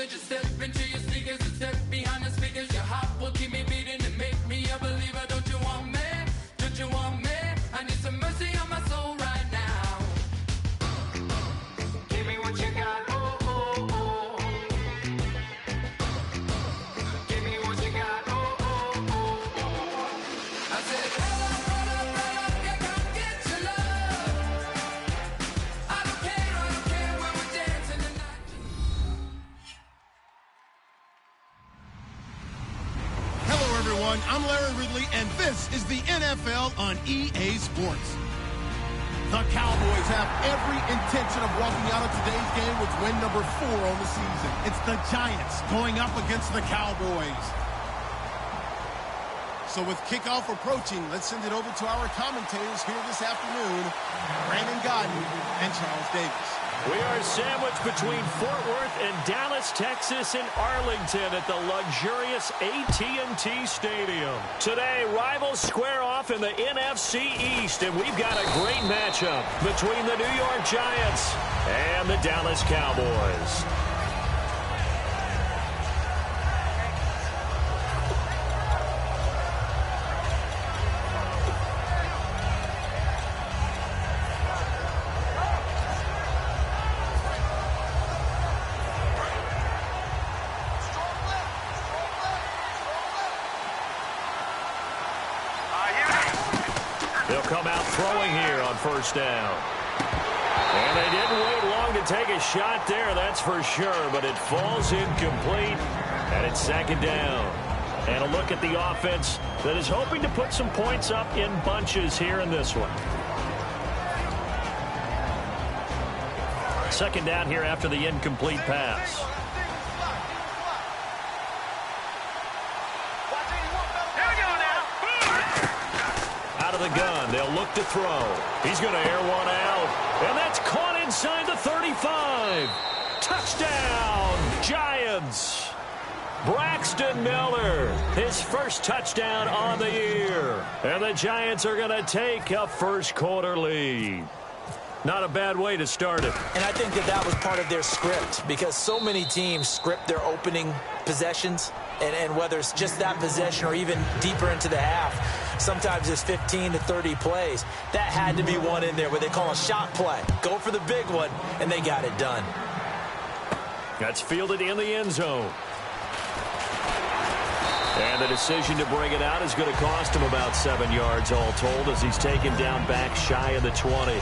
good. Just step into your sneakers and step behind the speakers. Your heart will keep me beating and make me a believer. Don't you want me? Don't you want me? I need some mercy on my soul right now. Give me what you got. Oh, oh, oh. Give me what you got. Oh, oh, oh, oh. I said, hold up, yeah, come get your love. I don't care when we're dancing tonight. Hello, everyone. I'm Larry Ridley, and this is the NFL on EA Sports. The Cowboys have every intention of walking out of today's game with win number 4 on the season. It's the Giants going up against the Cowboys. So with kickoff approaching, let's send it over to our commentators here this afternoon, Brandon Godden and Charles Davis. We are sandwiched between Fort Worth and Dallas, Texas, and Arlington at the luxurious AT&T Stadium. Today, rivals square off in the NFC East, and we've got a great matchup between the New York Giants and the Dallas Cowboys. They'll come out throwing here on first down. And they didn't wait long to take a shot there, that's for sure, but it falls incomplete, and it's second down. And a look at the offense that is hoping to put some points up in bunches here in this one. Second down here after the incomplete pass. Out of the gun, they'll look to throw. He's going to air one out, and that's caught inside the 35. Touchdown, Giants. Braxton Miller, his first touchdown on the year. And the Giants are going to take a first quarter lead. Not a bad way to start it. And I think that was part of their script, because so many teams script their opening possessions, and whether it's just that possession or even deeper into the half, sometimes it's 15 to 30 plays. That had to be one in there where they call a shot play. Go for the big one, and they got it done. That's fielded in the end zone. And the decision to bring it out is going to cost him about 7 yards all told, as he's taken down back shy of the 20.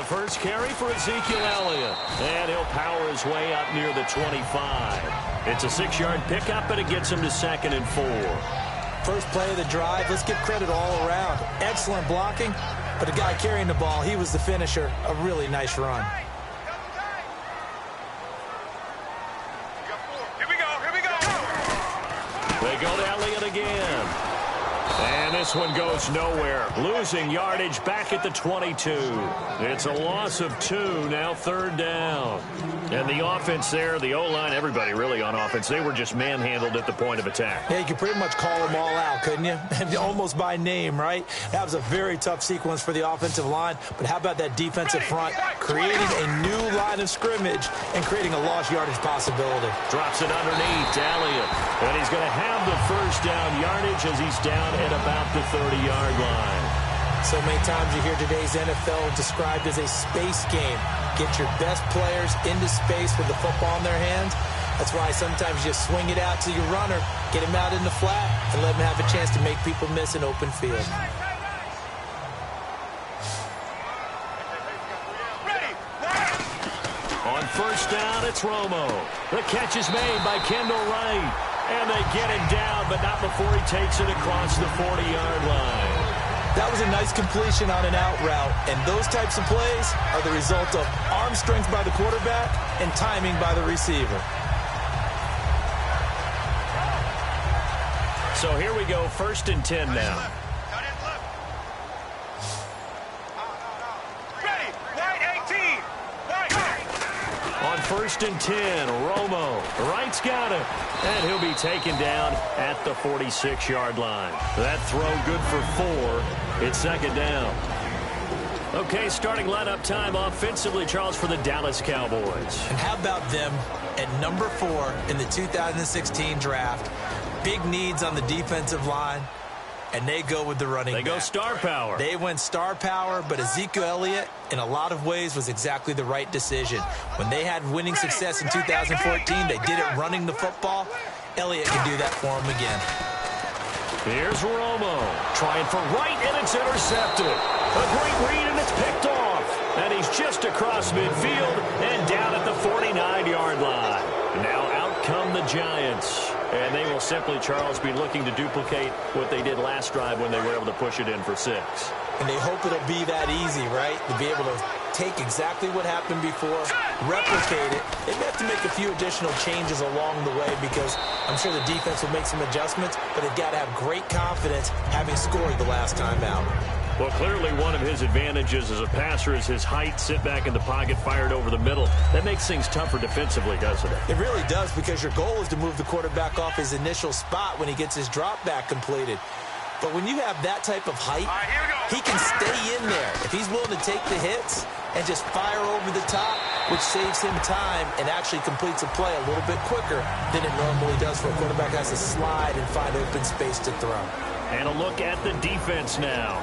First carry for Ezekiel Elliott, and he'll power his way up near the 25. It's a 6-yard pickup, and it gets him to 2nd and 4. First play of the drive, let's give credit all around. Excellent blocking, but the guy carrying the ball, he was the finisher. A really nice run. Here we go. They go to Elliott again. And this one goes nowhere. Losing yardage back at the 22. It's a loss of 2, now 3rd down. And the offense there, the O-line, everybody really on offense, they were just manhandled at the point of attack. Yeah, you could pretty much call them all out, couldn't you? Almost by name, right? That was a very tough sequence for the offensive line. But how about that defensive front creating a new line of scrimmage and creating a lost yardage possibility? Drops it underneath to Elliott. And he's going to have the first down yardage as he's down at about the 30-yard line. So many times you hear today's NFL described as a space game. Get your best players into space with the football in their hands. That's why sometimes you swing it out to your runner, get him out in the flat, and let him have a chance to make people miss an open field. On first down, it's Romo. The catch is made by Kendall Wright. And they get him down, but not before he takes it across the 40-yard line. That was a nice completion on an out route, and those types of plays are the result of arm strength by the quarterback and timing by the receiver. So here we go, 1st and 10 now. Ready, right 1st and 10. Romo, right's got him, and he'll be taken down at the 46-yard line. That throw good for 4. It's 2nd down. Okay, starting lineup time offensively, Charles, for the Dallas Cowboys. And how about them at number 4 in the 2016 draft? Big needs on the defensive line, and they go with the running back. They go star power. They went star power, but Ezekiel Elliott, in a lot of ways, was exactly the right decision. When they had winning success in 2014, they did it running the football. Elliott can do that for them again. Here's Romo, trying for right, and it's intercepted. A great read, and it's picked off. And he's just across midfield and down at the 49-yard line. Now out come the Giants. And they will simply, Charles, be looking to duplicate what they did last drive when they were able to push it in for 6. And they hope it'll be that easy, right? To be able to take exactly what happened before, replicate it. They may have to make a few additional changes along the way because I'm sure the defense will make some adjustments, but they've got to have great confidence having scored the last time out. Well, clearly one of his advantages as a passer is his height, sit back in the pocket, fired over the middle. That makes things tougher defensively, doesn't it? It really does, because your goal is to move the quarterback off his initial spot when he gets his drop back completed. But when you have that type of height, he can stay in there. If he's willing to take the hits and just fire over the top, which saves him time and actually completes a play a little bit quicker than it normally does for a quarterback who has to slide and find open space to throw. And a look at the defense now.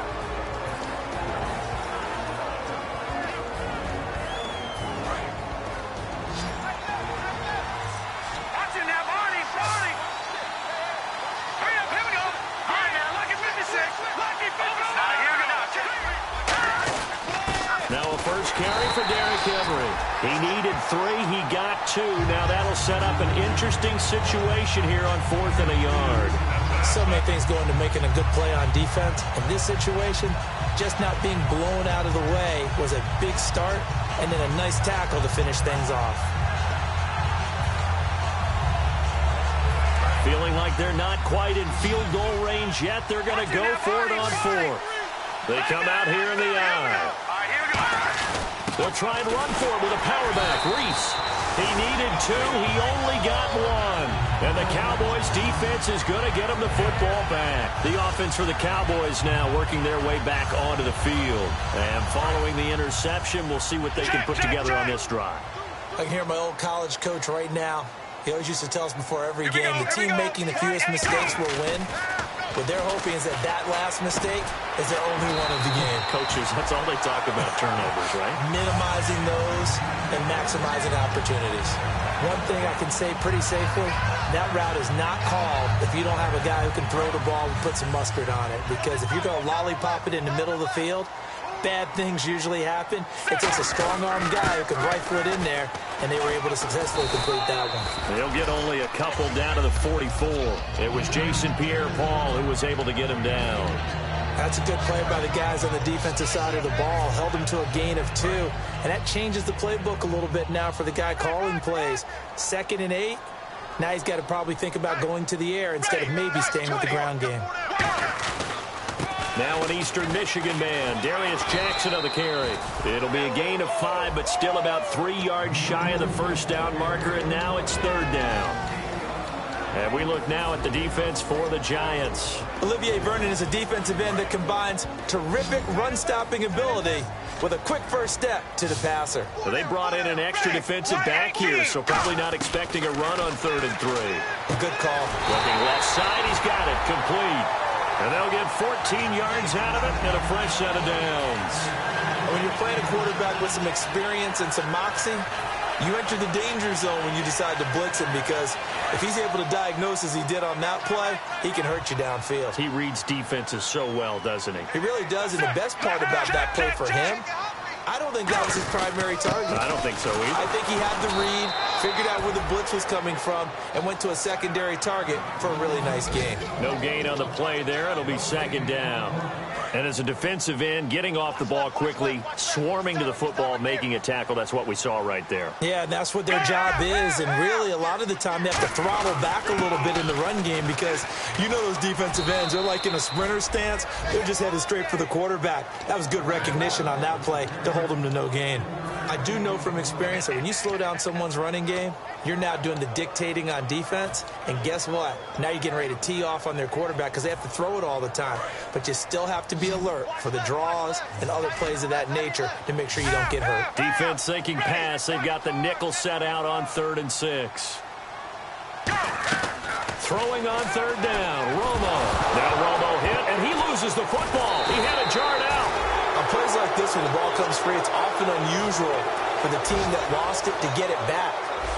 He needed 3. He got 2. Now that'll set up an interesting situation here on 4th and a yard. So many things go into making a good play on defense. In this situation, just not being blown out of the way was a big start, and then a nice tackle to finish things off. Feeling like they're not quite in field goal range yet. They're going to go for it on 4th. They come out here in the eye. They'll try and run for it with a power back. Reese, he needed 2. He only got 1. And the Cowboys defense is going to get him the football back. The offense for the Cowboys now working their way back onto the field. And following the interception, we'll see what they can put together on this drive. I can hear my old college coach right now. He always used to tell us before every game, the team making the fewest mistakes will win. What they're hoping is that last mistake is their only one of the game. Coaches, that's all they talk about, turnovers, right? Minimizing those and maximizing opportunities. One thing I can say pretty safely, that route is not called if you don't have a guy who can throw the ball and put some mustard on it. Because if you're going to lollipop it in the middle of the field, bad things usually happen. It takes a strong-armed guy who can rifle it in there, and they were able to successfully complete that one. They'll get only a couple down to the 44. It was Jason Pierre-Paul who was able to get him down. That's a good play by the guys on the defensive side of the ball. Held him to a gain of 2, and that changes the playbook a little bit now for the guy calling plays. 2nd and 8. Now he's got to probably think about going to the air instead of maybe staying with the ground game. Now an Eastern Michigan man, Darius Jackson on the carry. It'll be a gain of 5, but still about 3 yards shy of the first down marker, and now it's 3rd down. And we look now at the defense for the Giants. Olivier Vernon is a defensive end that combines terrific run-stopping ability with a quick first step to the passer. So they brought in an extra defensive back here, so probably not expecting a run on 3rd and 3. A good call. Looking left side, he's got it, complete. And they'll get 14 yards out of it and a fresh set of downs. When you're playing a quarterback with some experience and some moxie, you enter the danger zone when you decide to blitz him, because if he's able to diagnose as he did on that play, he can hurt you downfield. He reads defenses so well, doesn't he? He really does, and the best part about that play for him, I don't think that was his primary target. I don't think so either. I think he had the read, figured out where the blitz was coming from, and went to a secondary target for a really nice gain. No gain on the play there. It'll be 2nd down. And as a defensive end, getting off the ball quickly, swarming to the football, making a tackle, that's what we saw right there. Yeah, and that's what their job is. And really, a lot of the time, they have to throttle back a little bit in the run game, because you know those defensive ends, they're like in a sprinter stance. They're just headed straight for the quarterback. That was good recognition on that play to hold them to no gain. I do know from experience that when you slow down someone's running game, you're now doing the dictating on defense. And guess what? Now you're getting ready to tee off on their quarterback because they have to throw it all the time. But you still have to be alert for the draws and other plays of that nature to make sure you don't get hurt. Defense thinking pass. They've got the nickel set out on 3rd and 6. Throwing on 3rd down. Romo. Now Romo hit, and he loses the football. He had it jarred out. On plays like this, when the ball comes free, it's often unusual for the team that lost it to get it back.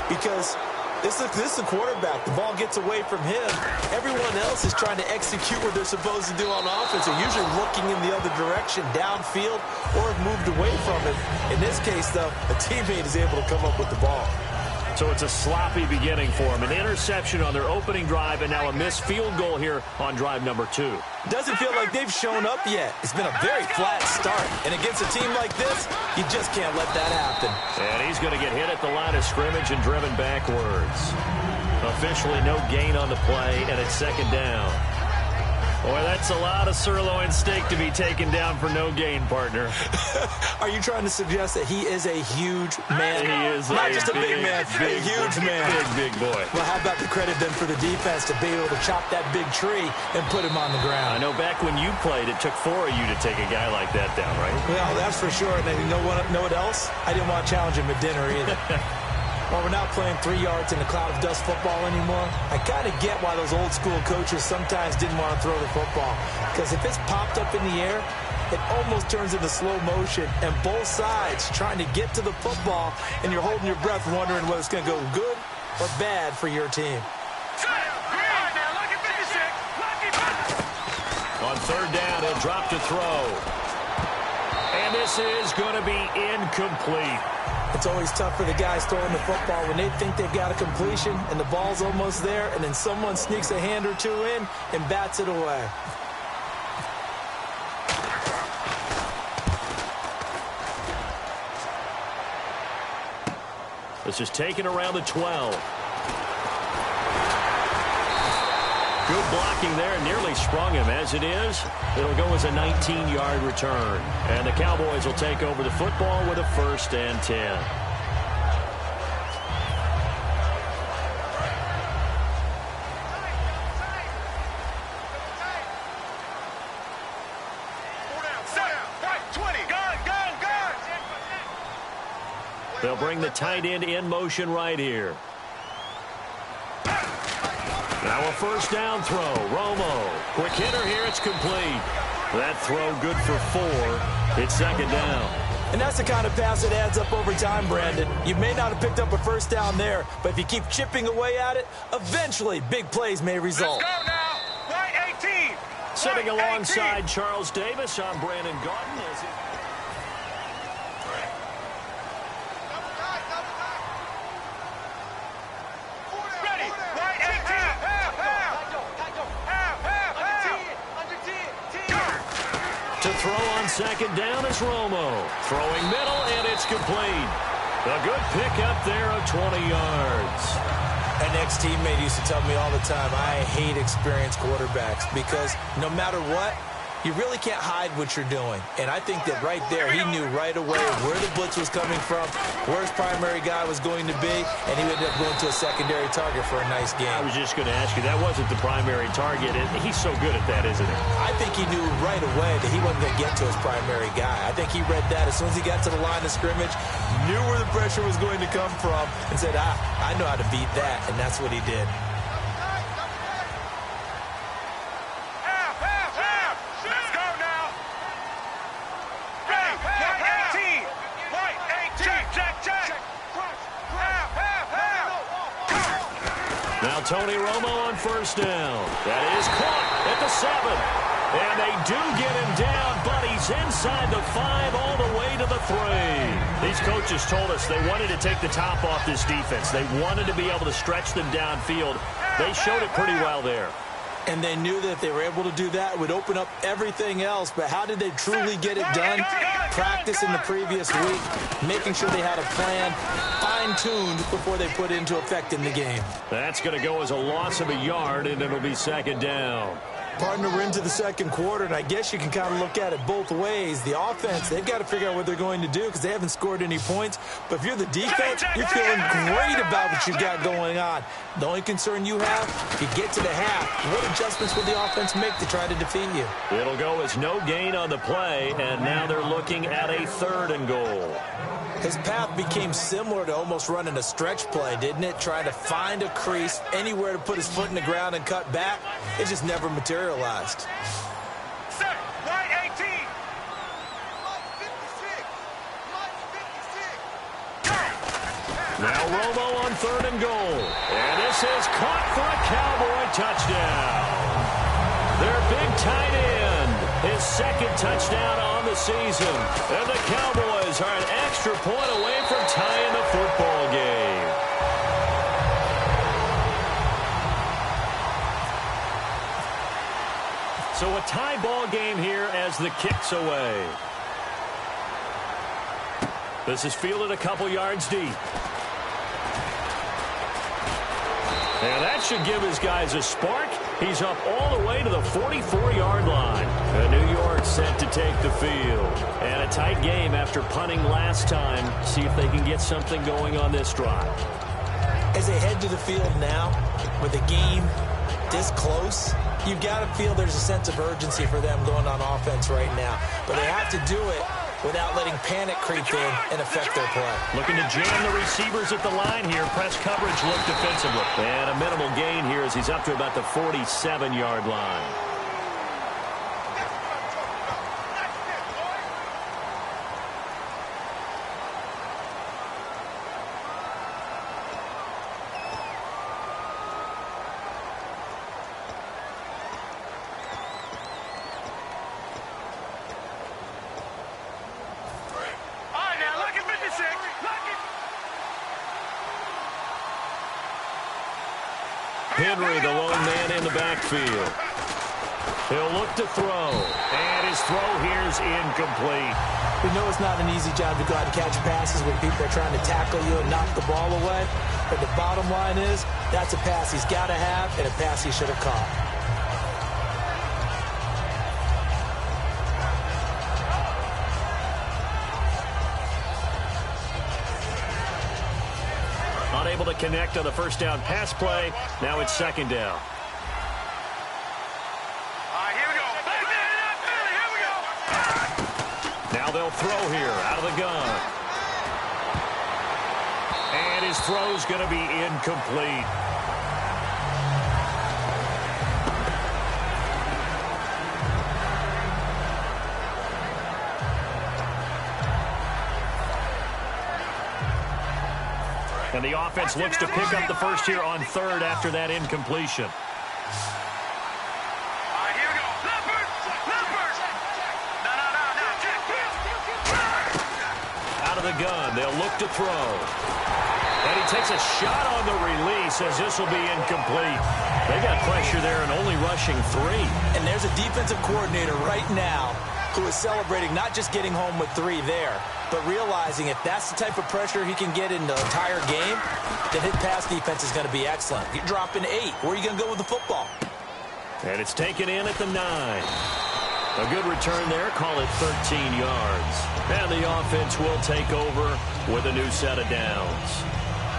Because this is the quarterback. The ball gets away from him. Everyone else is trying to execute what they're supposed to do on offense. They're usually looking in the other direction, downfield, or have moved away from it. In this case, though, a teammate is able to come up with the ball. So it's a sloppy beginning for him. An interception on their opening drive, and now a missed field goal here on drive number 2. Doesn't feel like they've shown up yet. It's been a very flat start. And against a team like this, you just can't let that happen. And he's going to get hit at the line of scrimmage and driven backwards. Officially no gain on the play, and it's 2nd down. Boy, that's a lot of sirloin steak to be taken down for no gain, partner. Are you trying to suggest that he is a huge man? He is not just a big man, a huge man. Big boy. Well, how about the credit then for the defense to be able to chop that big tree and put him on the ground? I know back when you played, it took 4 of you to take a guy like that down, right? Well, that's for sure. And then you know what else? I didn't want to challenge him at dinner either. While we're not playing 3 yards in a cloud of dust football anymore, I kind of get why those old school coaches sometimes didn't want to throw the football. Because if it's popped up in the air, it almost turns into slow motion, and both sides trying to get to the football, and you're holding your breath wondering whether it's going to go good or bad for your team. On 3rd down, he'll drop to throw. And this is going to be incomplete. It's always tough for the guys throwing the football when they think they've got a completion and the ball's almost there, and then someone sneaks a hand or two in and bats it away. This is taken around the 12. Good blocking there, nearly sprung him. As it is, it'll go as a 19-yard return. And the Cowboys will take over the football with a 1st and 10. They'll bring the tight end in motion right here. Now a 1st down throw. Romo. Quick hitter here. It's complete. That throw good for 4. It's 2nd down. And that's the kind of pass that adds up over time, Brandon. You may not have picked up a 1st down there, but if you keep chipping away at it, eventually big plays may result. Let's go now. White 18. Sitting White alongside 18. Charles Davis, I'm Brandon Garden. Ready. White 18. To throw on 2nd down is Romo. Throwing middle, and it's complete. A good pickup there of 20 yards. An ex-teammate used to tell me all the time, I hate experienced quarterbacks because no matter what, you really can't hide what you're doing. And I think that right there, he knew right away where the blitz was coming from, where his primary guy was going to be, and he ended up going to a secondary target for a nice game. I was just going to ask you, that wasn't the primary target. He's so good at that, isn't he? I think he knew right away that he wasn't going to get to his primary guy. I think he read that as soon as he got to the line of scrimmage, knew where the pressure was going to come from, and said, I know how to beat that, and that's what he did. Now Tony Romo on 1st down. That is caught at the 7. And they do get him down, but he's inside the 5 all the way to the 3. These coaches told us they wanted to take the top off this defense. They wanted to be able to stretch them downfield. They showed it pretty well there. And they knew that if they were able to do that, it would open up everything else. But how did they truly get it done? Practice in the previous week, making sure they had a plan, fine-tuned before they put it into effect in the game. That's going to go as a loss of a yard, and it'll be 2nd down. Partner, we're into the second quarter, and I guess you can kind of look at it both ways. The offense, they've got to figure out what they're going to do because they haven't scored any points. But if you're the defense, you're feeling great about what you've got going on. The only concern you have, if you get to the half, what adjustments will the offense make to try to defeat you? It'll go as no gain on the play, and now they're looking at a 3rd and goal. His path became similar to almost running a stretch play, didn't it? Trying to find a crease, anywhere to put his foot in the ground and cut back. It just never materialized. Set, right 18. Now Romo on 3rd and goal. And this is caught for a Cowboy touchdown. Their big tight end, his 2nd touchdown on the season. And the Cowboys are an extra point away from tying the football game. So a tie ball game here as the kick's away. This is fielded a couple yards deep. And that should give his guys a spark. He's up all the way to the 44-yard line. And New York set to take the field. And a tight game after punting last time. See if they can get something going on this drive. As they head to the field now, with the game this close, you've got to feel there's a sense of urgency for them going on offense right now. But they have to do it without letting panic creep in and affect their play. Looking to jam the receivers at the line here. Press coverage look defensively. And a minimal gain here as he's up to about the 47-yard line. Henry, the lone man in the backfield. He'll look to throw. And his throw here is incomplete. We know it's not an easy job to go out and catch passes when people are trying to tackle you and knock the ball away. But the bottom line is, that's a pass he's got to have and a pass he should have caught. Unable to connect on the first down pass play. Now it's 2nd down. Now they'll throw here out of the gun. And his throw's going to be incomplete. And the offense looks to pick up the first here on 3rd after that incompletion. Out of the gun, they'll look to throw. And he takes a shot on the release as this will be incomplete. They got pressure there and only rushing 3. And there's a defensive coordinator right now who is celebrating not just getting home with 3 there, but realizing if that's the type of pressure he can get in the entire game, then his pass defense is going to be excellent. You're dropping 8. Where are you going to go with the football? And it's taken in at the 9. A good return there. Call it 13 yards. And the offense will take over with a new set of downs.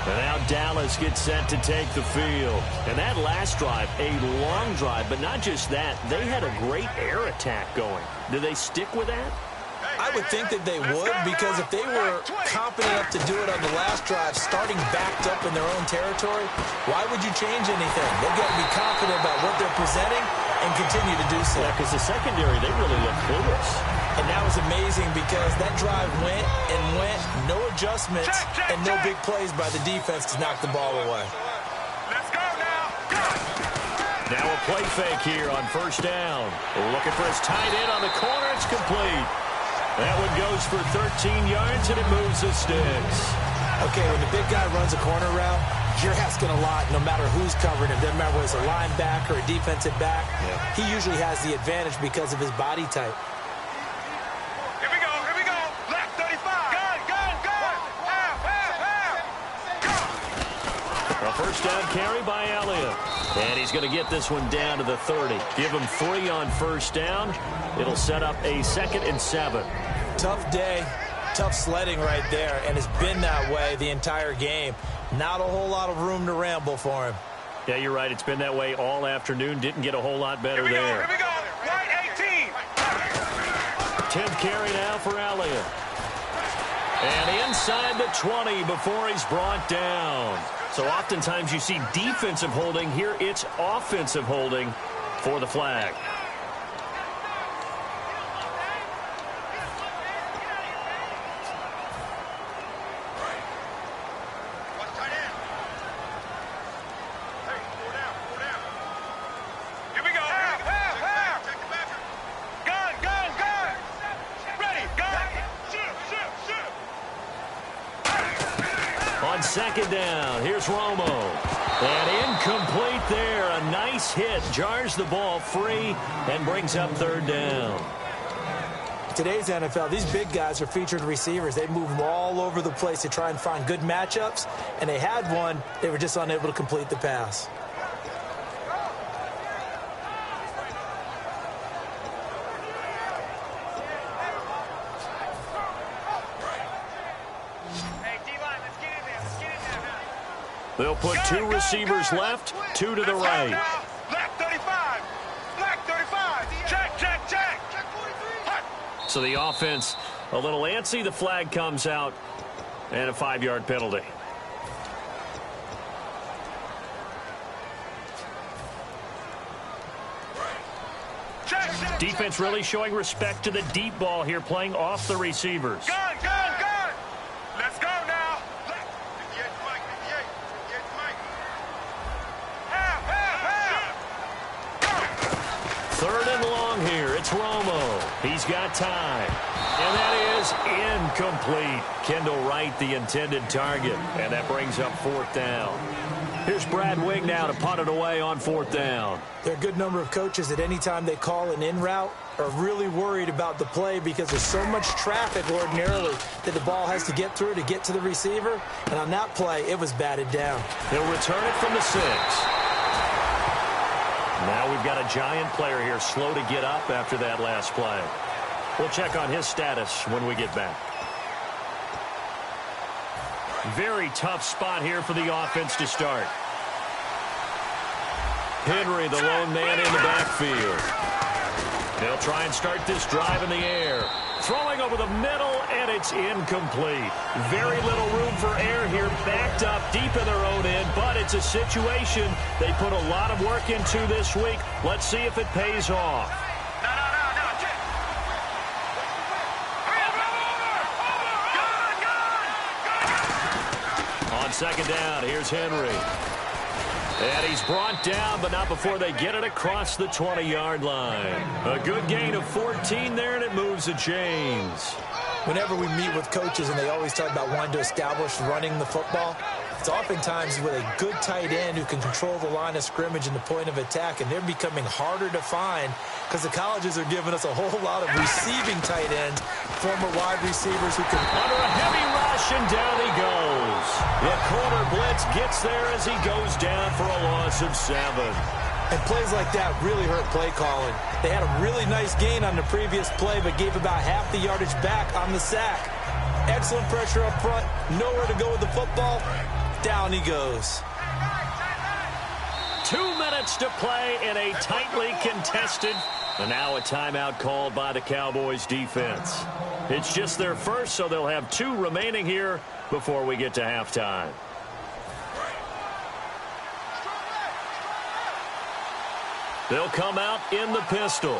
And now Dallas gets set to take the field. And that last drive, a long drive, but not just that. They had a great air attack going. Do they stick with that? I would think that they would, because if they were confident enough to do it on the last drive, starting backed up in their own territory, why would you change anything? They've got to be confident about what they're presenting and continue to do so. Yeah, because the secondary, they really look clueless. And that was amazing because that drive went and went, no adjustments, and no big plays by the defense to knock the ball away. Let's go now. Go. Now a play fake here on 1st down. Looking for his tight end on the corner. It's complete. That one goes for 13 yards, and it moves the sticks. Okay, when the big guy runs a corner route, you're asking a lot no matter who's covering him. Doesn't matter whether it's a linebacker or a defensive back. Yeah. He usually has the advantage because of his body type. Here we go. Here we go. Left 35. Gun. Half. Well, first down carry by Elliott. And he's going to get this one down to the 30. Give him 3 on first down. It'll set up a 2nd and 7. Tough day, tough sledding right there, and it's been that way the entire game. Not a whole lot of room to ramble for him. Yeah, you're right. It's been that way all afternoon. Didn't get a whole lot better there. Here we go. Right 18. 10th carry now for Elliott. And inside the 20 before he's brought down. So oftentimes you see defensive holding. Here it's offensive holding for the flag. Second down. Here's Romo. And incomplete there. A nice hit. Jars the ball free and brings up 3rd down. Today's NFL, these big guys are featured receivers. They move them all over the place to try and find good matchups. And they had one. They were just unable to complete the pass. They'll put 2 receivers left, 2 to the right. Black 35. Black 35. Check, check, check. So the offense a little antsy. The flag comes out and a 5-yard penalty. Defense really showing respect to the deep ball here, playing off the receivers. Gun, gun, gun. Let's go now. 3rd and long here. It's Romo. He's got time. And that is incomplete. Kendall Wright, the intended target. And that brings up 4th down. Here's Brad Wing now to punt it away on 4th down. There are a good number of coaches at any time they call an in route are really worried about the play because there's so much traffic ordinarily that the ball has to get through to get to the receiver. And on that play, it was batted down. He'll return it from the 6. Now we've got a Giant player here slow to get up after that last play. We'll check on his status when we get back. Very tough spot here for the offense to start. Henry, the lone man in the backfield. They'll try and start this drive in the air. Throwing over the middle, and it's incomplete. Very little room for air here, backed up deep in their own end, but it's a situation they put a lot of work into this week. Let's see if it pays off. On 2nd down, here's Henry. And he's brought down, but not before they get it across the 20-yard line. A good gain of 14 there, and it moves to James. Whenever we meet with coaches and they always talk about wanting to establish running the football, it's oftentimes with a good tight end who can control the line of scrimmage and the point of attack, and they're becoming harder to find because the colleges are giving us a whole lot of receiving tight ends, former wide receivers who can... Under a heavy rush, and down he goes. The corner blitz gets there as he goes down for a loss of 7. And plays like that really hurt play calling. They had a really nice gain on the previous play, but gave about half the yardage back on the sack. Excellent pressure up front, nowhere to go with the football. Down he goes. 2 minutes to play in a tightly contested, and now a timeout called by the Cowboys defense. It's just their first, so they'll have 2 remaining here before we get to halftime. They'll come out in the pistol.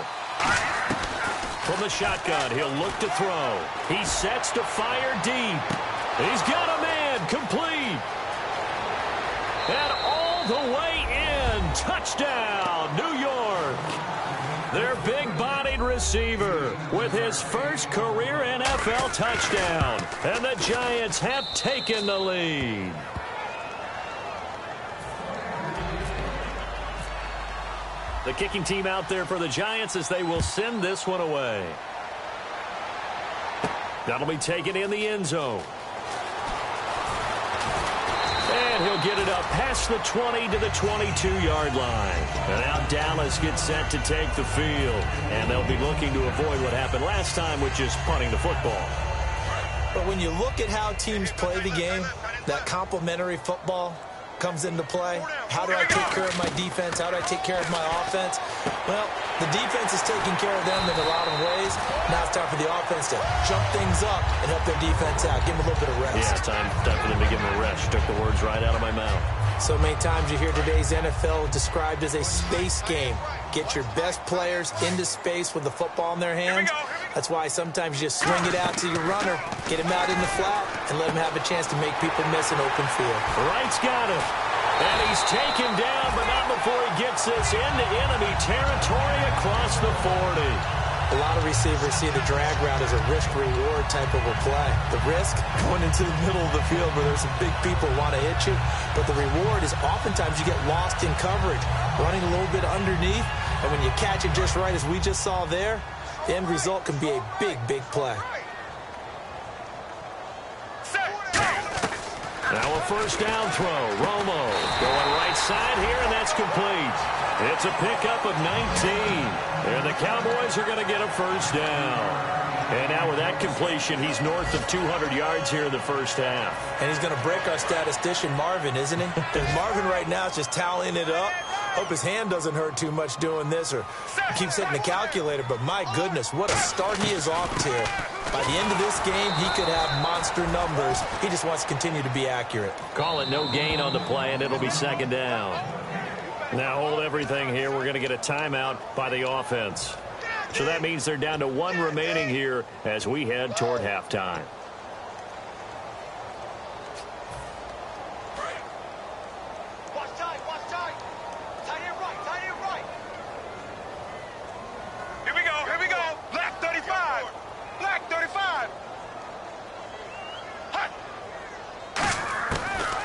From the shotgun, he'll look to throw. He sets to fire deep. He's got a man, complete. And all the way in. Touchdown, New York. Their big-bodied receiver with his first career NFL touchdown. And the Giants have taken the lead. The kicking team out there for the Giants as they will send this one away. That'll be taken in the end zone. And he'll get it up past the 20 to the 22-yard line. And now Dallas gets set to take the field. And they'll be looking to avoid what happened last time, which is punting the football. But when you look at how teams play the game, that complementary football comes into play. How do I take care of my defense? How do I take care of my offense? Well, the defense is taking care of them in a lot of ways. Now it's time for the offense to jump things up and help their defense out. Give them a little bit of rest. Yeah, time for them to give them a rest. Took the words right out of my mouth. So many times you hear today's NFL described as a space game. Get your best players into space with the football in their hands. That's why sometimes you just swing it out to your runner, get him out in the flat, and let him have a chance to make people miss an open field. Wright's got him. And he's taken down, but not before he gets this into enemy territory across the 40. A lot of receivers see the drag route as a risk-reward type of a play. The risk, going into the middle of the field where there's some big people who want to hit you. But the reward is oftentimes you get lost in coverage, running a little bit underneath. And when you catch it just right, as we just saw there, the end result can be a big, big play. Now a first down throw. Romo going right side here, and that's complete. It's a pickup of 19. And the Cowboys are going to get a first down. And now with that completion, he's north of 200 yards here in the first half. And he's going to break our statistician, Marvin, isn't he? Because Marvin right now is just tallying it up. Hope his hand doesn't hurt too much doing this or keeps hitting the calculator. But my goodness, what a start he is off to. By the end of this game, he could have monster numbers. He just wants to continue to be accurate. Call it no gain on the play, and it'll be second down. Now hold everything here. We're going to get a timeout by the offense. So that means they're down to one remaining here as we head toward halftime. Watch tight, watch tight. Tight end right. Here we go. Black 35. Black 35. Hot.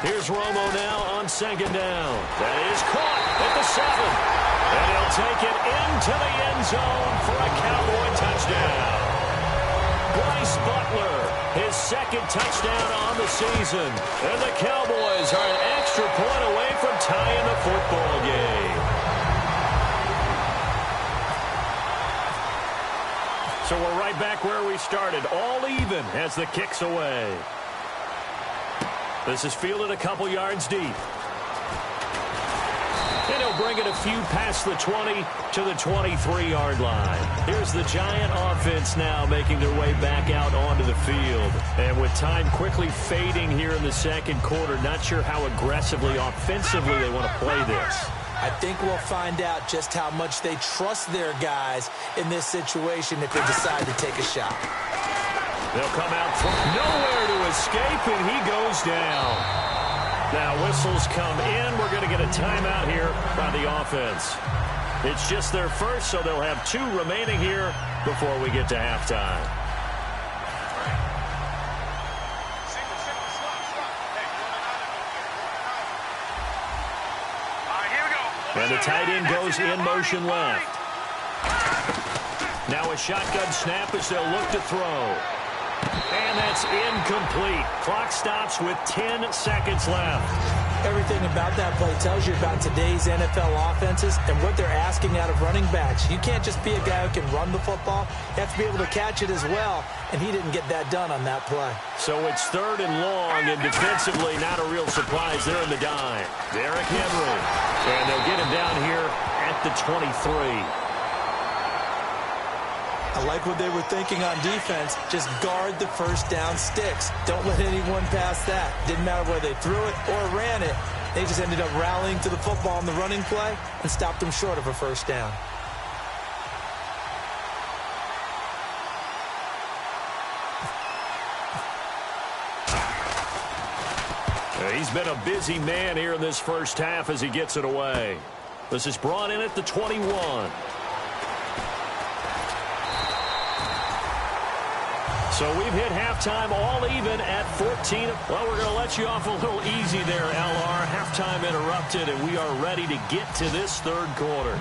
Here's Romo now on second down. That is caught at the 7. And he'll take it into the end zone for a Cowboy touchdown. Bryce Butler, his second touchdown on the season. And the Cowboys are an extra point away from tying the football game. So we're right back where we started, all even as the kick's away. This is fielded a couple yards deep. And he'll bring it a few past the 20 to the 23-yard line. Here's the Giant offense now making their way back out onto the field. And with time quickly fading here in the second quarter, not sure how aggressively, offensively they want to play this. I think we'll find out just how much they trust their guys in this situation if they decide to take a shot. They'll come out from nowhere to escape, and he goes down. Now whistles come in. We're going to get a timeout here by the offense. It's just their first, so they'll have two remaining here before we get to halftime. And the tight end goes in motion left. Now a shotgun snap as they'll look to throw. And that's incomplete. Clock stops with 10 seconds left. Everything about that play tells you about today's NFL offenses and what they're asking out of running backs. You can't just be a guy who can run the football. You have to be able to catch it as well, and he didn't get that done on that play. So it's third and long, and defensively not a real surprise. They're in the dime. Derrick Henry. And they'll get him down here at the 23. I like what they were thinking on defense. Just guard the first down sticks. Don't let anyone pass that. Didn't matter whether they threw it or ran it. They just ended up rallying to the football on the running play and stopped them short of a first down. He's been a busy man here in this first half as he gets it away. This is brought in at the 21. So we've hit halftime all even at 14. Well, we're going to let you off a little easy there, LR. Halftime interrupted, and we are ready to get to this third quarter.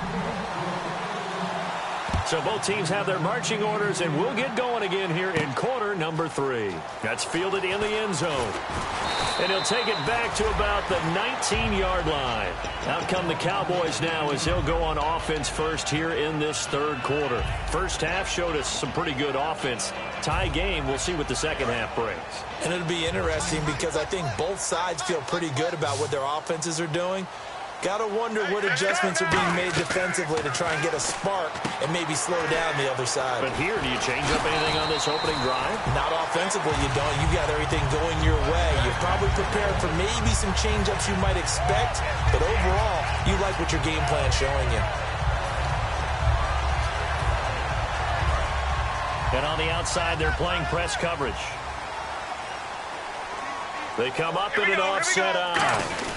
So both teams have their marching orders, and we'll get going again here in quarter number 3. That's fielded in the end zone. And he'll take it back to about the 19-yard line. Out come the Cowboys now as they'll go on offense first here in this third quarter. First half showed us some pretty good offense. Tie game, we'll see what the second half brings. And it'll be interesting because I think both sides feel pretty good about what their offenses are doing. Got to wonder what adjustments are being made defensively to try and get a spark and maybe slow down the other side. But here, do you change up anything on this opening drive? Not offensively, you don't. You got everything going your way. You're probably prepared for maybe some change-ups you might expect, but overall, you like what your game plan's showing you. And on the outside, they're playing press coverage. They come up in an offset eye.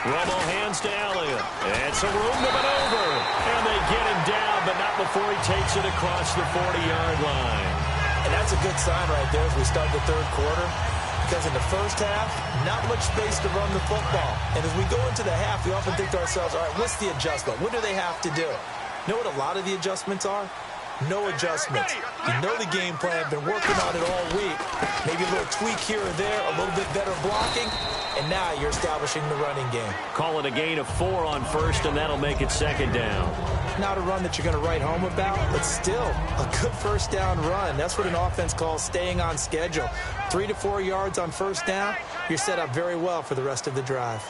Romo hands to Elliott. And some room to maneuver. And they get him down, but not before he takes it across the 40-yard line. And that's a good sign right there as we start the third quarter. Because in the first half, not much space to run the football. And as we go into the half, we often think to ourselves, all right, what's the adjustment? What do they have to do? You know what a lot of the adjustments are? No adjustments. You know the game plan, been working on it all week. Maybe a little tweak here or there, a little bit better blocking, and now you're establishing the running game. Call it a gain of 4 on first, and that'll make it second down. Not a run that you're going to write home about, but still a good first down run. That's what an offense calls staying on schedule. 3 to 4 yards on first down, you're set up very well for the rest of the drive.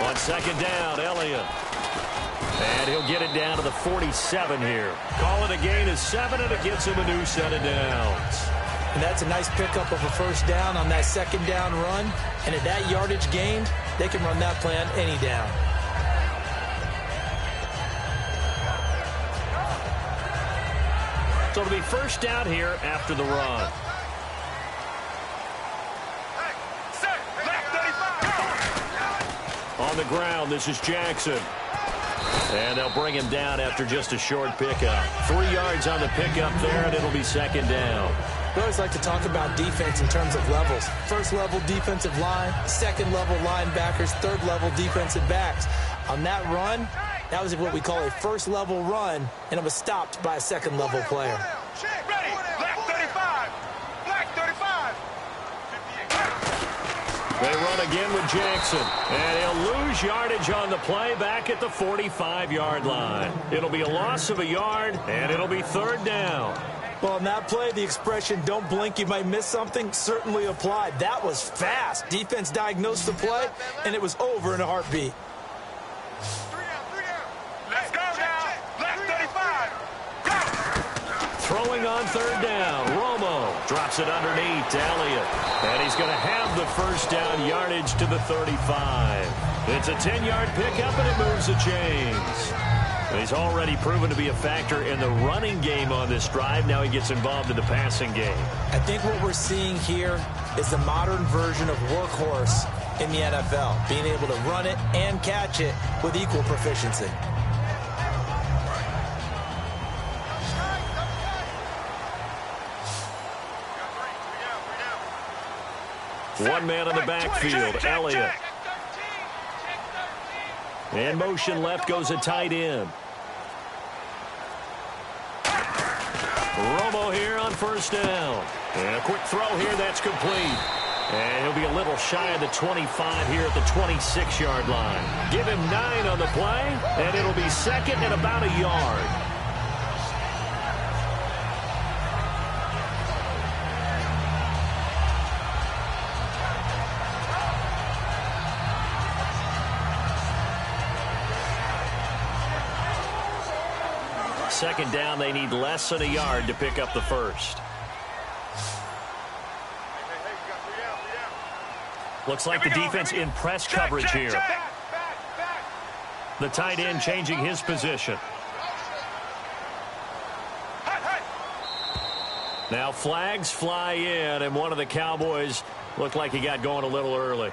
On second down, Elliott. And he'll get it down to the 47 here. Call it a gain of 7, and it gets him a new set of downs. And that's a nice pickup of a first down on that second down run. And at that yardage gained, they can run that plan any down. So it'll be first down here after the run. On the ground, this is Jackson. And they'll bring him down after just a short pickup. 3 yards on the pickup there, and it'll be second down. We always like to talk about defense in terms of levels. First level defensive line, second level linebackers, third level defensive backs. On that run, that was what we call a first level run, and it was stopped by a second level player. Ready, black 35, black 35. They run again with Jackson, and he'll lose yardage on the play back at the 45-yard line. It'll be a loss of a yard, and it'll be third down. Well, on that play, the expression, don't blink, you might miss something, certainly applied. That was fast. Defense diagnosed the play, and it was over in a heartbeat. Let's go now, black 35. Throwing on third down, Romo drops it underneath to Elliott. And he's going to have the first down yardage to the 35. It's a 10-yard pickup, and it moves the chains. And he's already proven to be a factor in the running game on this drive. Now he gets involved in the passing game. I think what we're seeing here is the modern version of workhorse in the NFL, being able to run it and catch it with equal proficiency. One man in the backfield, Elliott. And motion left goes a tight end. Romo here on first down. And a quick throw here, that's complete. And he'll be a little shy of the 25 here at the 26-yard line. Give him 9 on the play, and it'll be second and about a yard. Second down, they need less than a yard to pick up the first. Looks like the defense in press coverage here. The tight end changing his position. Now flags fly in, and one of the Cowboys looked like he got going a little early.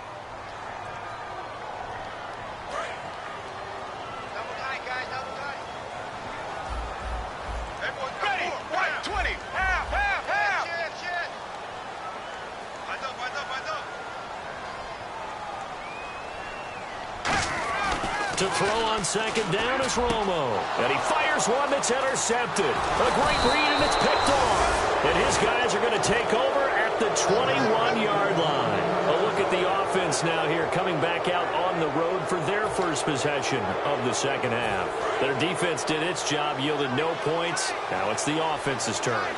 To throw on second down is Romo. And he fires one that's intercepted. A great read, and it's picked off. And his guys are going to take over at the 21-yard line. A look at the offense now here, coming back out on the road for their first possession of the second half. Their defense did its job, yielded no points. Now it's the offense's turn.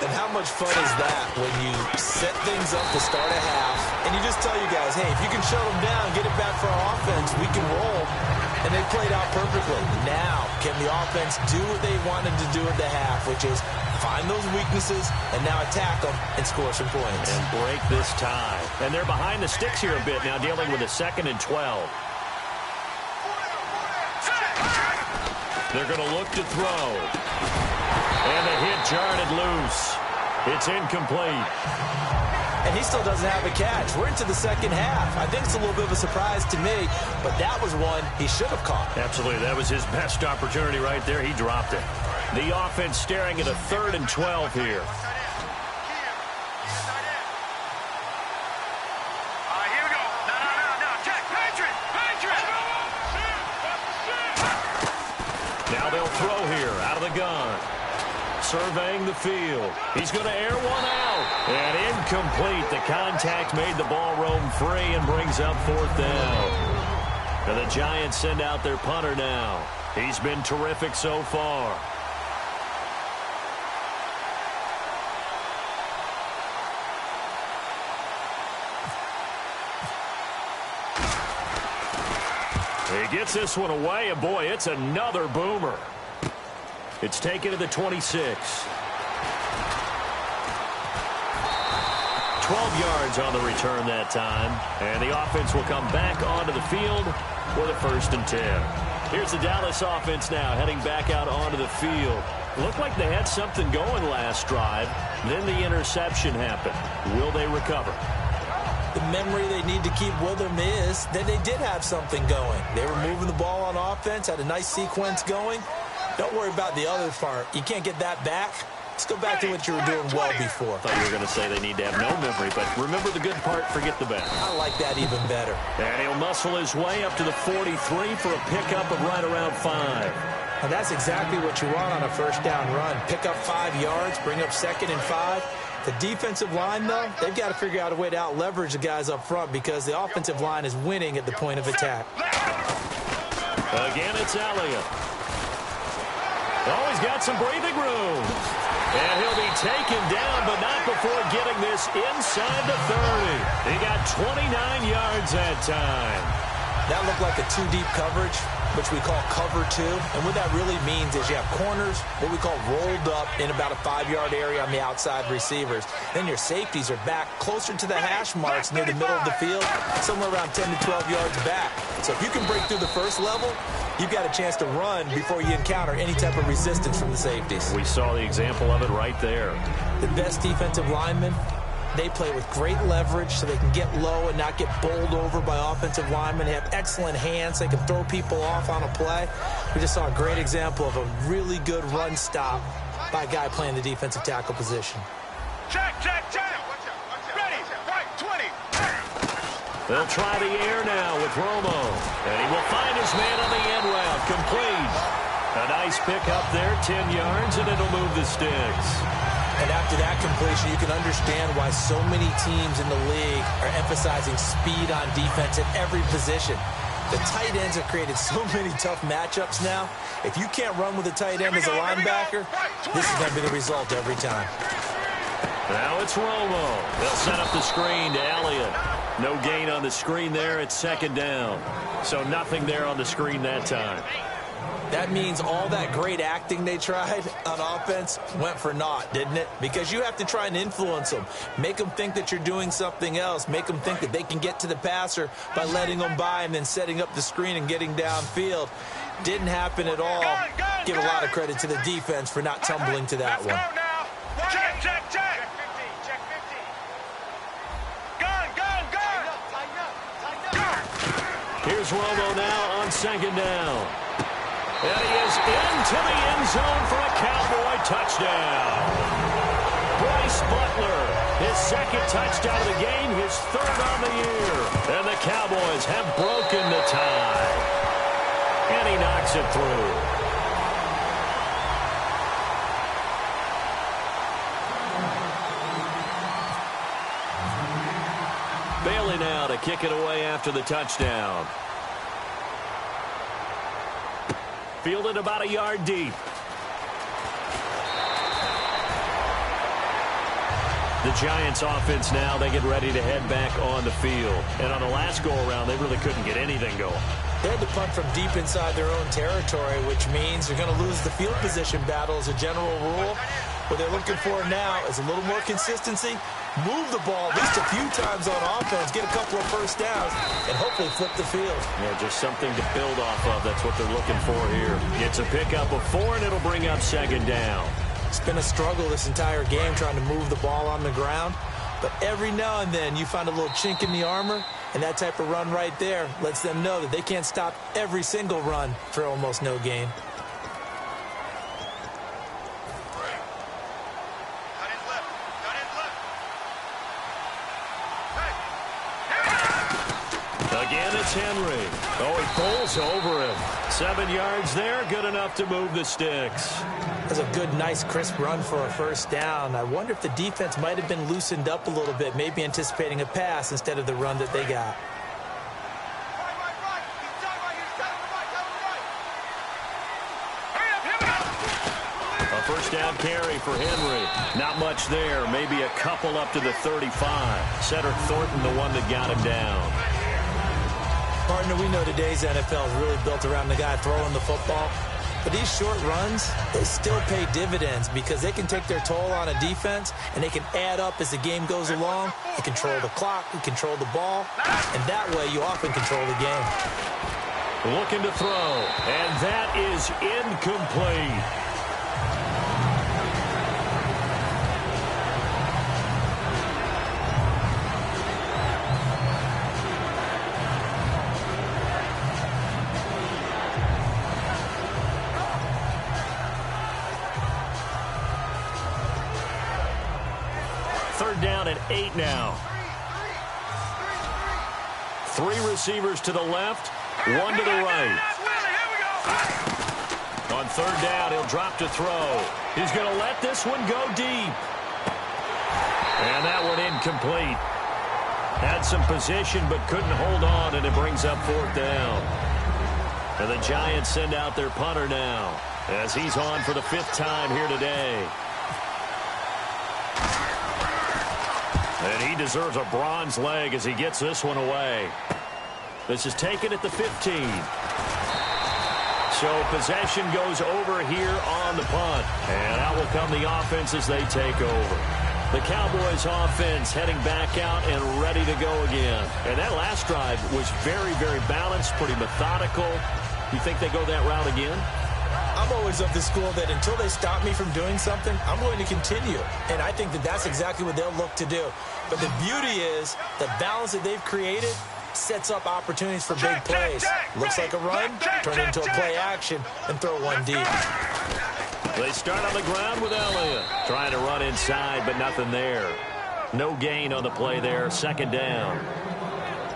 And how much fun is that when you set things up to start a half, and you just tell you guys, hey, if you can shut them down, get it back for our offense, we can roll. And they played out perfectly. Now, can the offense do what they wanted to do at the half, which is find those weaknesses and now attack them and score some points. And break this tie. And they're behind the sticks here a bit now, dealing with a 2nd and 12. They're going to look to throw. And the hit jarred it loose. It's incomplete. And he still doesn't have a catch. We're into the second half. I think it's a little bit of a surprise to me, but that was one he should have caught. Absolutely. That was his best opportunity right there. He dropped it. The offense staring at a 3rd and 12 here. Here we go. No. Check. Patriot. Now they'll throw here out of the gun. Surveying the field. He's going to air one out. And incomplete. The contact made the ball roam free and brings up 4th down. And the Giants send out their punter now. He's been terrific so far. He gets this one away, and boy, it's another boomer. It's taken to the 26. 12 yards on the return that time, and the offense will come back onto the field with a 1st and 10. Here's the Dallas offense now heading back out onto the field. Looked like they had something going last drive. Then the interception happened. Will they recover? The memory they need to keep with them is that they did have something going. They were moving the ball on offense, had a nice sequence going. Don't worry about the other part. You can't get that back. Let's go back to what you were doing well before. I thought you were going to say they need to have no memory, but remember the good part, forget the bad. I like that even better. And he'll muscle his way up to the 43 for a pickup of right around 5. And that's exactly what you want on a 1st down run. Pick up 5 yards, bring up 2nd and 5. The defensive line, though, they've got to figure out a way to out-leverage the guys up front because the offensive line is winning at the point of attack. Again, it's Elliott. Oh, he's got some breathing room. And he'll be taken down, but not before getting this inside the 30. He got 29 yards that time. That looked like a 2-deep coverage, which we call cover 2. And what that really means is you have corners, what we call rolled up in about a 5-yard area on the outside receivers. Then your safeties are back closer to the hash marks near the middle of the field, somewhere around 10 to 12 yards back. So if you can break through the first level, you've got a chance to run before you encounter any type of resistance from the safeties. We saw the example of it right there. The best defensive linemen, they play with great leverage so they can get low and not get bowled over by offensive linemen. They have excellent hands. They can throw people off on a play. We just saw a great example of a really good run stop by a guy playing the defensive tackle position. Check. Ready. Right, 20. They'll try the air now with Romo. And he will find his man on the end route. Complete. A nice pick up there, 10 yards, and it'll move the sticks. And after that completion, you can understand why so many teams in the league are emphasizing speed on defense at every position. The tight ends have created so many tough matchups now. If you can't run with a tight end as a linebacker, this is going to be the result every time. Now it's Romo. They'll set up the screen to Elliott. No gain on the screen there. It's 2nd down. So nothing there on the screen that time. That means all that great acting they tried on offense went for naught, didn't it? Because you have to try and influence them. Make them think that you're doing something else. Make them think that they can get to the passer by letting them by and then setting up the screen and getting downfield. Didn't happen at all. Give a lot of credit to the defense for not tumbling to that one. Check. Check 15. Gun. Here's Romo now on 2nd down. And he is into the end zone for a Cowboy touchdown. Bryce Butler, his 2nd touchdown of the game, his 3rd on the year. And the Cowboys have broken the tie. And he knocks it through. Bailey now to kick it away after the touchdown. Fielded about a yard deep. The Giants offense now, they get ready to head back on the field. And on the last go-around, they really couldn't get anything going. They had to punt from deep inside their own territory, which means they're going to lose the field position battle as a general rule. What they're looking for now is a little more consistency, move the ball at least a few times on offense, get a couple of first downs, and hopefully flip the field. Yeah, just something to build off of. That's what they're looking for here. Gets a pickup of 4, and it'll bring up second down. It's been a struggle this entire game trying to move the ball on the ground. But every now and then you find a little chink in the armor, and that type of run right there lets them know that they can't stop every single run for almost no gain. Again, it's Henry. Oh, he pulls over him. 7 yards there, good enough to move the sticks. That's a good, nice, crisp run for a first down. I wonder if the defense might have been loosened up a little bit, maybe anticipating a pass instead of the run that they got. A first down carry for Henry. Not much there, maybe a couple up to the 35. Cedric Thornton, the one that got him down. Partner, we know today's NFL is really built around the guy throwing the football. But these short runs, they still pay dividends because they can take their toll on a defense, and they can add up as the game goes along. You control the clock, you control the ball, and that way you often control the game. Looking to throw, and that is incomplete. Third down and 8 now. 3 receivers to the left, 1 to the right. On third down, he'll drop to throw. He's going to let this one go deep. And that one incomplete. Had some position but couldn't hold on, and it brings up fourth down. And the Giants send out their punter now as he's on for the 5th time here today. And he deserves a bronze leg as he gets this one away. This is taken at the 15. So possession goes over here on the punt. And out will come the offense as they take over. The Cowboys offense heading back out and ready to go again. And that last drive was very, very balanced, pretty methodical. You think they go that route again? I'm always of the school that until they stop me from doing something, I'm going to continue. And I think that that's exactly what they'll look to do. But the beauty is the balance that they've created sets up opportunities for big plays. Looks like a run, turn it into a play action, and throw one deep. They start on the ground with Elliott. Trying to run inside, but nothing there. No gain on the play there, second down.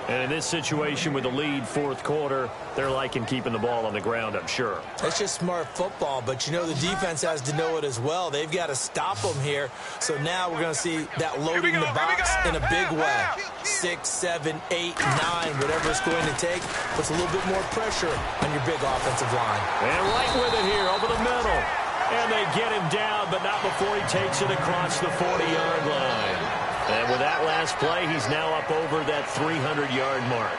And in this situation with the lead fourth quarter, they're liking keeping the ball on the ground, I'm sure. That's just smart football, but you know the defense has to know it as well. They've got to stop them here. So now we're going to see that loading the box in a big way. 6, 7, 8, 9, whatever it's going to take, puts a little bit more pressure on your big offensive line. And right with it here over the middle. And they get him down, but not before he takes it across the 40-yard line. And with that last play, he's now up over that 300-yard mark.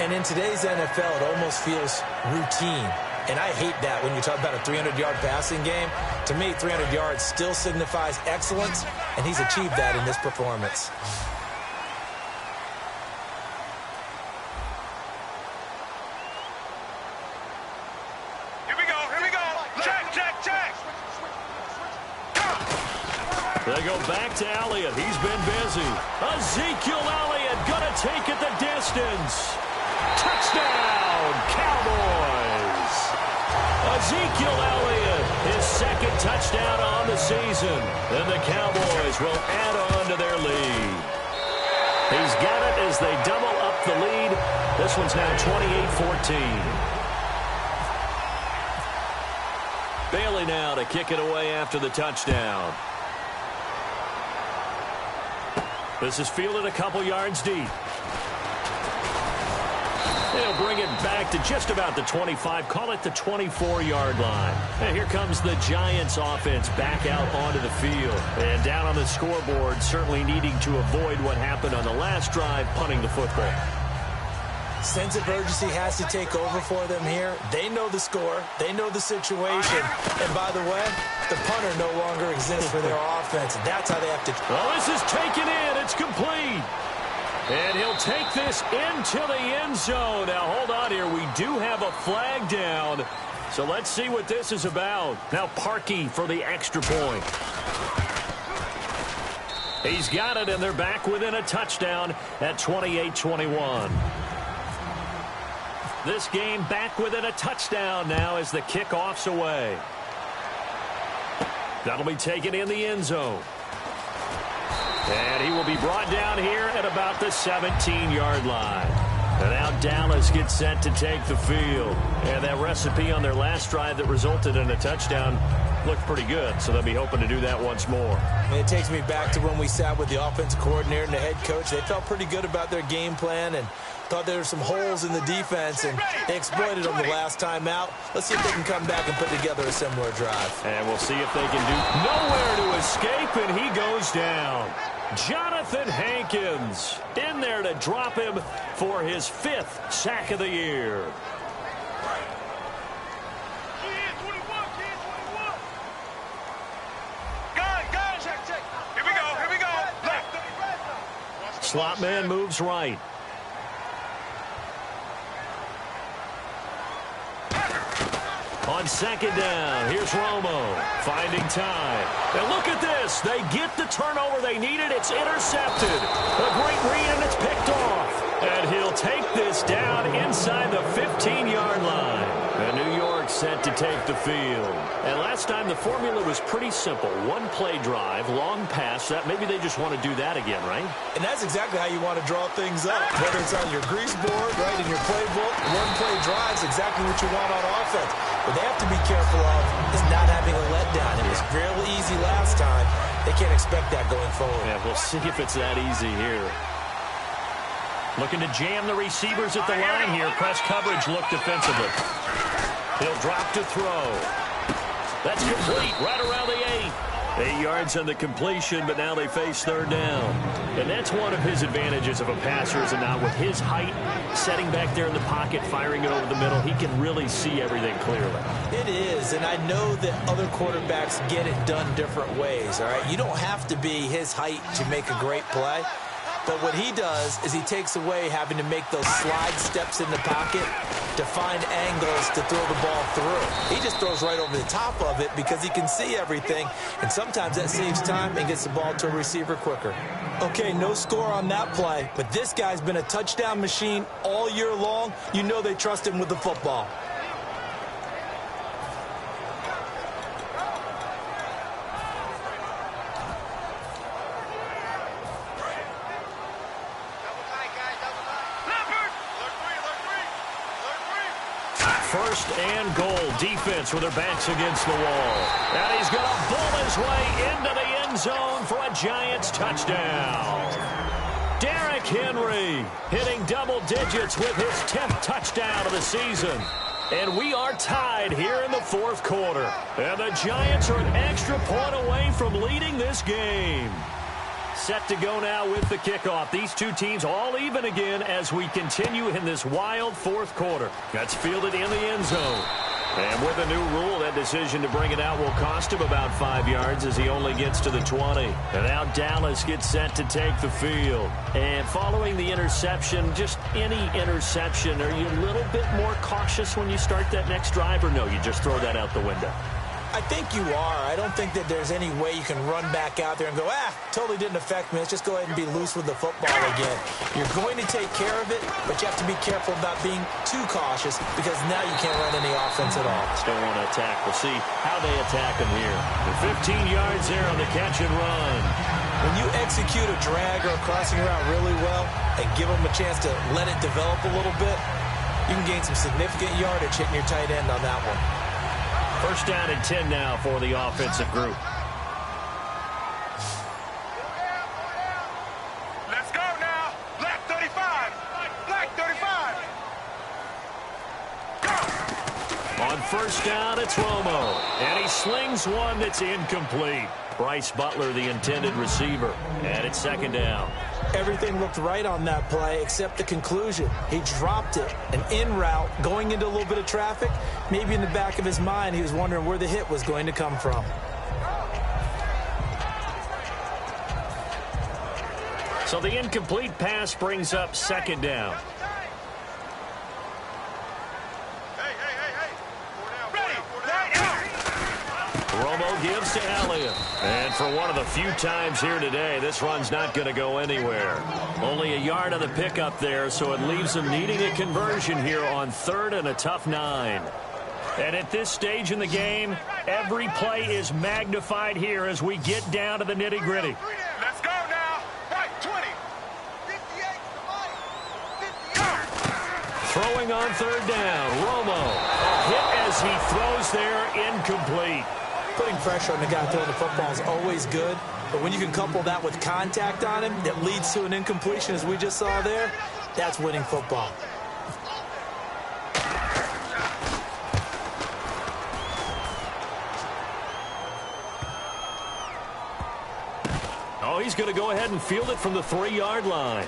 And in today's NFL, it almost feels routine. And I hate that when you talk about a 300-yard passing game. To me, 300 yards still signifies excellence, and he's achieved that in this performance. Here we go. Check. They go back to Elliott. He's been busy. Ezekiel Elliott going to take it the distance. Touchdown, Cowboys. Ezekiel Elliott, his second touchdown on the season. And the Cowboys will add on to their lead. He's got it as they double up the lead. This one's now 28-14. Bailey now to kick it away after the touchdown. This is fielded a couple yards deep. They'll bring it back to just about the 25, call it the 24-yard line. And here comes the Giants offense back out onto the field. And down on the scoreboard, certainly needing to avoid what happened on the last drive, punting the football. Sense of urgency has to take over for them here. They know the score. They know the situation. And by the way, the punter no longer exists for their offense. That's how they have to. Well, this is taken in. It's complete. And he'll take this into the end zone. Now, hold on here. We do have a flag down. So let's see what this is about. Now, Parkey for the extra point. He's got it, and they're back within a touchdown at 28-21. This game back within a touchdown now as the kickoff's away. That'll be taken in the end zone. And he will be brought down here at about the 17-yard line. And now Dallas gets set to take the field. And that recipe on their last drive that resulted in a touchdown looked pretty good, so they'll be hoping to do that once more. And it takes me back to when we sat with the offensive coordinator and the head coach. They felt pretty good about their game plan and thought there were some holes in the defense, and they exploited them the last time out. Let's see if they can come back and put together a similar drive. And we'll see if they can do nowhere to escape, and he goes down. Jonathan Hankins in there to drop him for his 5th sack of the year. Here we go. Slot man moves right. On second down, here's Romo finding time. And look at this. They get the turnover they needed. It's intercepted. A great read, and it's picked off. And he'll take this down inside the 15-yard line. And New York set to take the field. And last time the formula was pretty simple. One play drive, long pass. That maybe they just want to do that again, right? And that's exactly how you want to draw things up. Whether it's on your grease board, right, in your playbook, one play drive is exactly what you want on offense. What they have to be careful of is not having a letdown. It was real easy last time. They can't expect that going forward. Yeah, we'll see if it's that easy here. Looking to jam the receivers at the line here. Press coverage look defensively. He'll drop to throw. That's complete right around the 8. 8 yards on the completion, but now they face third down. And that's one of his advantages of a passer, is not with his height, setting back there in the pocket, firing it over the middle. He can really see everything clearly. It is, and I know that other quarterbacks get it done different ways, all right? You don't have to be his height to make a great play. But what he does is he takes away having to make those slide steps in the pocket to find angles to throw the ball through. He just throws right over the top of it because he can see everything, and sometimes that saves time and gets the ball to a receiver quicker. Okay, no score on that play, but this guy's been a touchdown machine all year long. You know they trust him with the football. First and goal. Defense with their backs against the wall. And he's going to bull his way into the end zone for a Giants touchdown. Derrick Henry hitting double digits with his 10th touchdown of the season. And we are tied here in the fourth quarter. And the Giants are an extra point away from leading this game. Set to go now with the kickoff. These two teams all even again as we continue in this wild fourth quarter. That's fielded in the end zone. And with a new rule, that decision to bring it out will cost him about 5 yards as he only gets to the 20. And now Dallas gets set to take the field. And following the interception, just any interception, are you a little bit more cautious when you start that next drive, or no, you just throw that out the window? I think you are. I don't think that there's any way you can run back out there and go, totally didn't affect me. Let's just go ahead and be loose with the football again. You're going to take care of it, but you have to be careful about being too cautious because now you can't run any offense at all. Still want to attack. We'll see how they attack him here. The 15 yards there on the catch and run. When you execute a drag or a crossing route really well and give them a chance to let it develop a little bit, you can gain some significant yardage hitting your tight end on that one. First down and 10 now for the offensive group. Let's go now. Black 35. Black 35. Go. On first down, it's Romo. And he slings one that's incomplete. Bryce Butler, the intended receiver. And it's second down. Everything looked right on that play except the conclusion. He dropped it, an in route, going into a little bit of traffic. Maybe in the back of his mind, he was wondering where the hit was going to come from. So the incomplete pass brings up second down. Romo gives to Elliott. And for one of the few times here today, this run's not going to go anywhere. Only a yard on the pickup there, so it leaves them needing a conversion here on third and a tough 9. And at this stage in the game, every play is magnified here as we get down to the nitty-gritty. Let's go now. Right, 20. 58. Throwing on third down, Romo. A hit as he throws there, incomplete. Putting pressure on the guy throwing the football is always good, but when you can couple that with contact on him that leads to an incompletion, as we just saw there, that's winning football. Oh, he's going to go ahead and field it from the 3-yard line.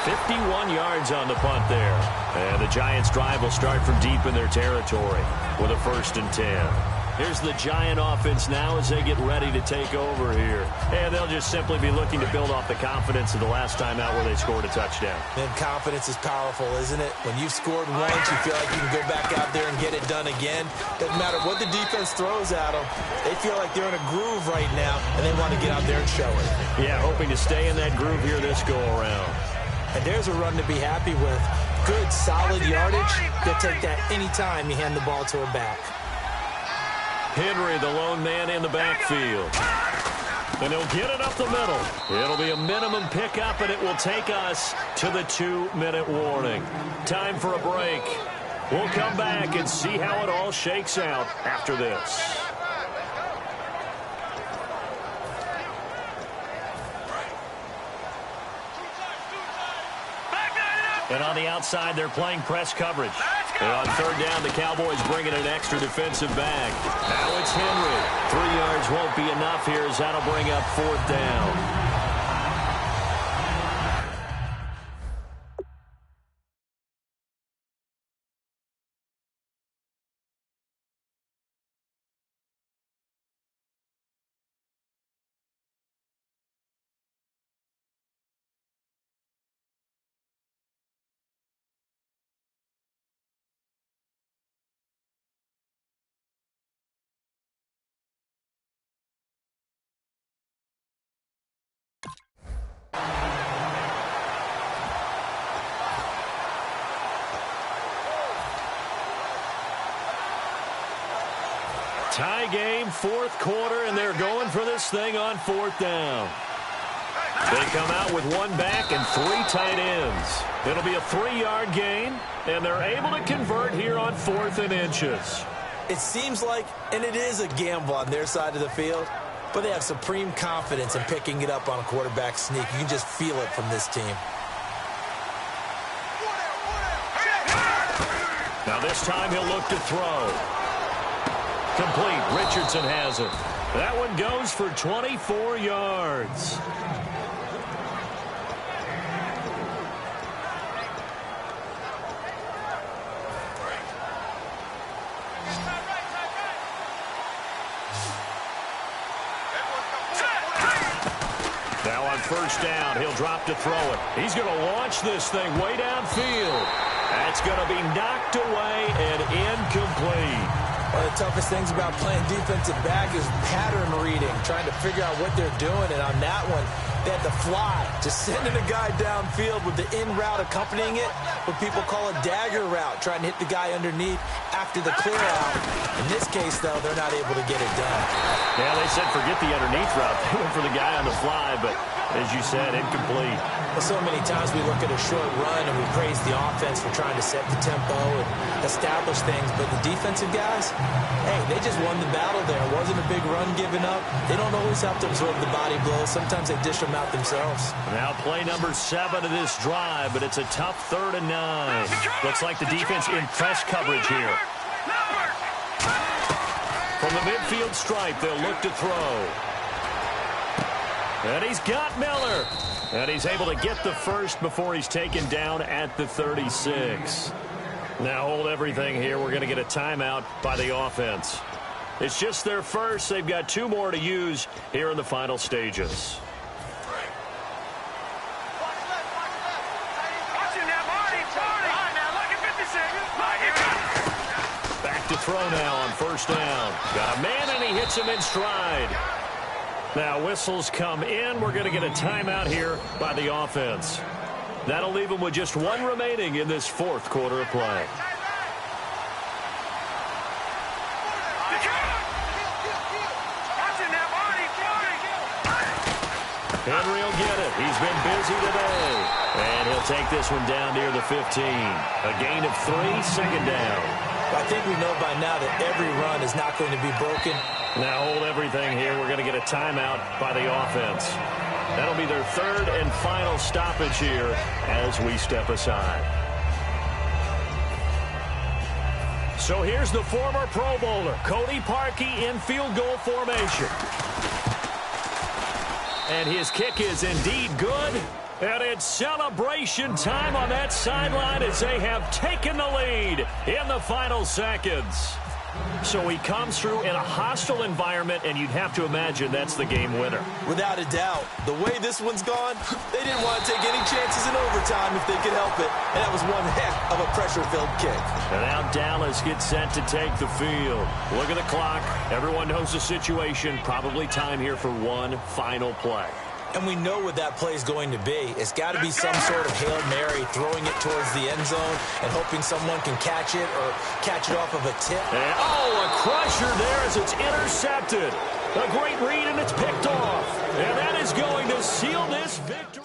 51 yards on the punt there. And the Giants' drive will start from deep in their territory with a 1st and 10. Here's the Giant offense now as they get ready to take over here. And they'll just simply be looking to build off the confidence of the last time out where they scored a touchdown. And confidence is powerful, isn't it? When you've scored once, you feel like you can go back out there and get it done again. Doesn't matter what the defense throws at them. They feel like they're in a groove right now, and they want to get out there and show it. Yeah, hoping to stay in that groove here this go-around. And there's a run to be happy with. Good, solid yardage. You'll take that any time you hand the ball to a back. Henry, the lone man in the backfield. And he'll get it up the middle. It'll be a minimum pickup, and it will take us to the 2-minute warning. Time for a break. We'll come back and see how it all shakes out after this. And on the outside, they're playing press coverage. And on third down, the Cowboys bring in an extra defensive back. Now it's Henry. 3 yards won't be enough here as that'll bring up 4th down. Tie game, 4th quarter, and they're going for this thing on 4th down. They come out with 1 back and 3 tight ends. It'll be a 3-yard gain, and they're able to convert here on 4th and inches. It seems like, and it is a gamble on their side of the field, but they have supreme confidence in picking it up on a quarterback sneak. You can just feel it from this team. Now this time he'll look to throw. Complete. Richardson has it. That one goes for 24 yards. Now on first down, he'll drop to throw it. He's going to launch this thing way downfield. That's going to be knocked away and incomplete. One of the toughest things about playing defensive back is pattern reading, trying to figure out what they're doing. And on that one, They had the fly, just sending a guy downfield with the in route accompanying it, what people call a dagger route, trying to hit the guy underneath after the clear out. In this case, though, they're not able to get it done. Yeah, they said forget the underneath route. They went for the guy on the fly, but as you said, incomplete. Well, so many times we look at a short run and we praise the offense for trying to set the tempo and establish things, but the defensive guys, hey, they just won the battle there. It wasn't a big run given up. They don't always have to absorb the body blows. Sometimes they dish them out themselves. Now play number 7 of this drive, but it's a tough 3rd and 9. Looks like the defense in press coverage here. From the midfield stripe, they'll look to throw. And he's got Miller. And he's able to get the first before he's taken down at the 36. Now hold everything here. We're going to get a timeout by the offense. It's just their first. They've got 2 more to use here in the final stages. Back to throw now on 1st down. Got a man, and he hits him in stride. Now whistles come in. We're going to get a timeout here by the offense. That'll leave them with just 1 remaining in this 4th quarter of play. Henry will get it. He's been busy today. And he'll take this one down near the 15. A gain of 3, 2nd down. I think we know by now that every run is not going to be broken. Now hold everything here. We're going to get a timeout by the offense. That'll be their 3rd and final stoppage here as we step aside. So here's the former Pro Bowler, Cody Parkey, in field goal formation. And his kick is indeed good. And it's celebration time on that sideline as they have taken the lead in the final seconds. So he comes through in a hostile environment, and you'd have to imagine that's the game winner. Without a doubt. The way this one's gone, they didn't want to take any chances in overtime if they could help it. And that was one heck of a pressure-filled kick. And now Dallas gets set to take the field. Look at the clock. Everyone knows the situation. Probably time here for one final play. And we know what that play is going to be. It's got to be some sort of Hail Mary, throwing it towards the end zone and hoping someone can catch it or catch it off of a tip. And, a crusher there as it's intercepted. A great read, and it's picked off. And that is going to seal this victory.